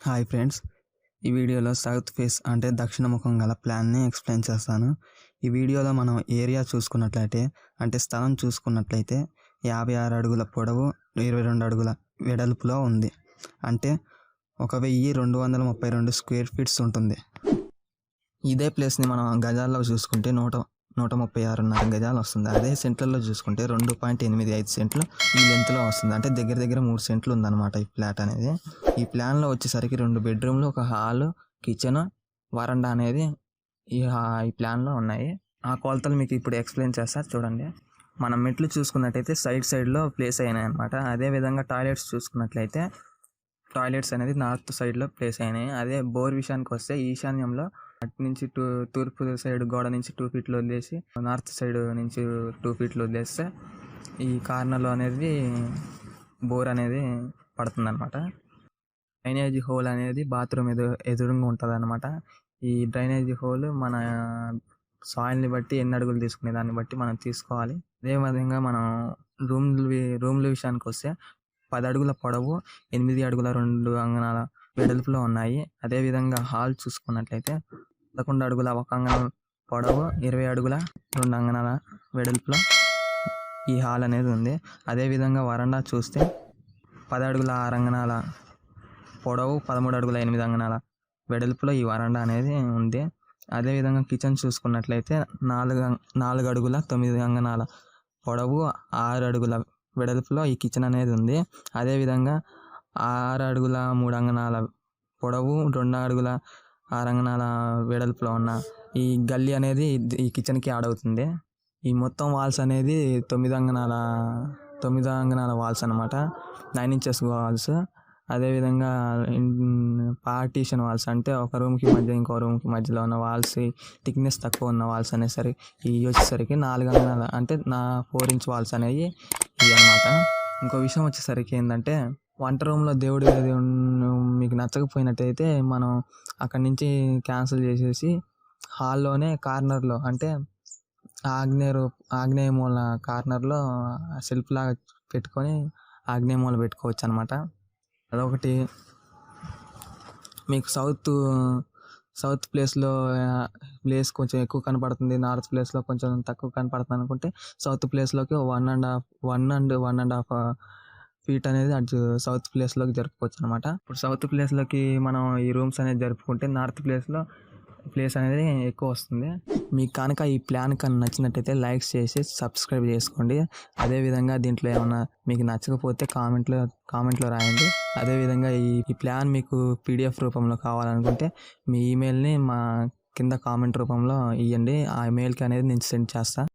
Hi friends, ఈ వీడియోలో south face అంటే దక్షిణ ముఖం గల ప్లాన్ని ఎక్స్ప్లెయిన్ చేస్తాను. ఈ వీడియోలో మనం ఏరియా చూసుకున్నట్లయితే అంటే స్థలం చూసుకున్నట్లయితే 56 అడుగుల పొడవు 22 అడుగుల వెడల్పులో ఉంది. అంటే 1232 స్క్వేర్ ఫీట్స్ ఉంటుంది. ఇదే ప్లేస్ని మనం గజాల్లో చూసుకుంటే 136.5 గజాలు వస్తుంది. అదే సెంట్లలో చూసుకుంటే 2.85 సెంట్లు ఈ లెంత్లో వస్తుంది. అంటే దగ్గర 3 సెంట్లు ఉందన్నమాట ఈ ఫ్లాట్ అనేది. ఈ ప్లాన్లో వచ్చేసరికి 2 బెడ్రూమ్లు, ఒక హాలు, కిచెన్, వరండా అనేది ఈ ప్లాన్లో ఉన్నాయి. ఆ కొలతలు మీకు ఇప్పుడు ఎక్స్ప్లెయిన్ చేస్తా చూడండి. మనం మెట్లు చూసుకున్నట్టయితే సైడ్లో ప్లేస్ అయినాయి అనమాట. అదేవిధంగా టాయిలెట్స్ చూసుకున్నట్లయితే టాయిలెట్స్ అనేది నార్త్ సైడ్లో ప్లేస్ అయినాయి. అదే బోర్ విషయానికి వస్తే ఈశాన్యంలో అటు నుంచి తూర్పు సైడ్ గోడ నుంచి 2 ఫీట్లు వదిలేసి నార్త్ సైడ్ నుంచి 2 ఫీట్లు వదిలేస్తే ఈ కార్నర్లో అనేది బోర్ అనేది పడుతుంది అనమాట. డ్రైనేజీ హోల్ అనేది బాత్రూమ్ ఎదురుగా ఉంటుంది అనమాట. ఈ డ్రైనేజీ హోల్ మన సాయిల్ని బట్టి ఎన్ని అడుగులు తీసుకునే దాన్ని బట్టి మనం తీసుకోవాలి. అదేవిధంగా మనం రూమ్ల విషయానికి వస్తే 10 అడుగుల పొడవు, 8 అడుగుల 2 అంగనాల వెడల్పులో ఉన్నాయి. అదేవిధంగా హాల్ చూసుకున్నట్లయితే 11 అడుగుల 1 అంగనం పొడవు, 20 అడుగుల 2 అంగనాల వెడల్పులో ఈ హాల్ అనేది ఉంది. అదేవిధంగా వరండా చూస్తే 10 అడుగుల 6 అంగనాల పొడవు, 13 అడుగుల 8 అంగనాల వెడల్పులో ఈ వరండా అనేది ఉంది. అదేవిధంగా కిచెన్ చూసుకున్నట్లయితే 4 అడుగుల 9 అంగనాల పొడవు, 6 అడుగుల వెడల్పులో ఈ కిచెన్ అనేది ఉంది. అదేవిధంగా 6 అడుగుల 3 అంగనాల పొడవు, 2 అడుగుల 6 అంగనాల వెడల్పులో ఉన్న ఈ గల్లీ అనేది ఈ కిచెన్కి యాడ్ అవుతుంది. ఈ మొత్తం వాల్స్ అనేది 9 అంగనాల వాల్స్ అనమాట, 9 ఇంచెస్ వాల్స్. అదేవిధంగా పార్టీషన్ వాల్స్ అంటే ఒక రూమ్కి మధ్య ఇంకో రూమ్కి మధ్యలో ఉన్న వాల్స్ థిక్నెస్ తక్కువ ఉన్న వాల్స్ అనేసరికి ఇవి వచ్చేసరికి 4 అంగనాల అంటే 4 ఇంచ్ వాల్స్ అనేవి ఇవి అనమాట. ఇంకో విషయం వచ్చేసరికి ఏంటంటే వంట రూమ్లో దేవుడి గది మీకు నచ్చకపోయినట్టయితే మనం అక్కడి నుంచి క్యాన్సిల్ చేసేసి హాల్లోనే కార్నర్లో అంటే ఆగ్నేయ మూల కార్నర్లో సెల్ఫ్ లాగా పెట్టుకొని ఆగ్నేయ మూల పెట్టుకోవచ్చు అనమాట. అదొకటి. మీకు సౌత్ ప్లేస్ కొంచెం ఎక్కువ కనపడుతుంది, నార్త్ ప్లేస్లో కొంచెం తక్కువ కనపడుతుంది అనుకుంటే సౌత్ ప్లేస్లోకి 1.5 ఫీట్ అనేది అటు సౌత్ ప్లేస్లోకి జరుపుకోవచ్చు అనమాట. ఇప్పుడు సౌత్ ప్లేస్లోకి మనం ఈ రూమ్స్ అనేది జరుపుకుంటే నార్త్ ప్లేస్ అనేది ఎక్కువ వస్తుంది. మీకు కనుక ఈ ప్లాన్ నచ్చినట్టయితే లైక్ చేసి సబ్స్క్రైబ్ చేసుకోండి. అదేవిధంగా దీంట్లో ఏమన్నా మీకు నచ్చకపోతే కామెంట్లో రాయండి. అదేవిధంగా ఈ ప్లాన్ మీకు PDF రూపంలో కావాలనుకుంటే మీ ఈమెయిల్ని మా కింద కామెంట్ రూపంలో ఇవ్వండి. ఆ మెయిల్కి అనేది నేను సెండ్ చేస్తాను.